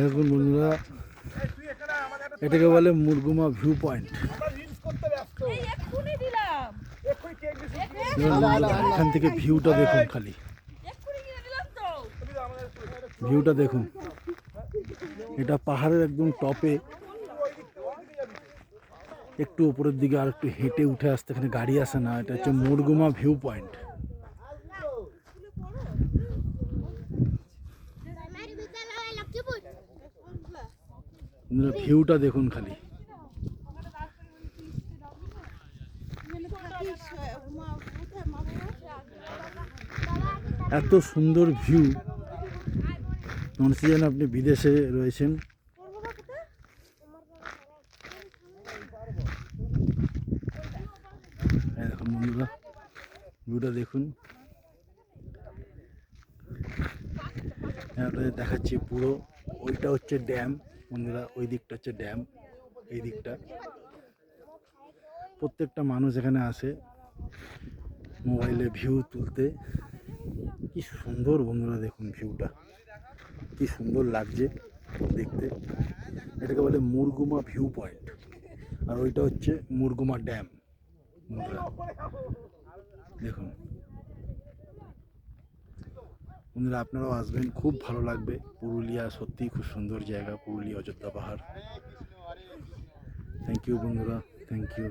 এখন বন্ধুরা এটাকে বলে মুরগুমা ভিউ পয়েন্ট। এখান থেকে ভিউটা দেখুন, খালি ভিউটা দেখুন। এটা পাহাড়ের একদম টপে, একটু উপরের দিকে আর একটু হেঁটে উঠে আসতে এখানে গাড়ি আসে না। এটা হচ্ছে মুরগুমা ভিউ পয়েন্ট। ভিউটা দেখুন খালি। এত সুন্দর ভিউ, মনে হচ্ছে যেন আপনি বিদেশে রয়েছেন। দেখুন বন্ধুরা, ভিউটা দেখুন। আপনাদের দেখাচ্ছি পুরো। ওইটা হচ্ছে ড্যাম বন্ধুরা, ওই দিকটা হচ্ছে ড্যাম, এই দিকটা। প্রত্যেকটা মানুষ এখানে আসে মোবাইলে ভিউ তুলতে। কি সুন্দর বন্ধুরা, দেখুন ভিউটা কি সুন্দর লাগছে দেখতে। এটাকে বলে মুরগুমা ভিউ পয়েন্ট, আর ওইটা হচ্ছে মুরগুমা ড্যাম বন্ধুরা। দেখুন বন্ধুরা, আপনারাও আসবেন, খুব ভালো লাগবে। পুরুলিয়া সত্যিই খুব সুন্দর জায়গা, পুরুলিয়া অযোধ্যা পাহাড়। থ্যাংক ইউ বন্ধুরা, থ্যাংক ইউ।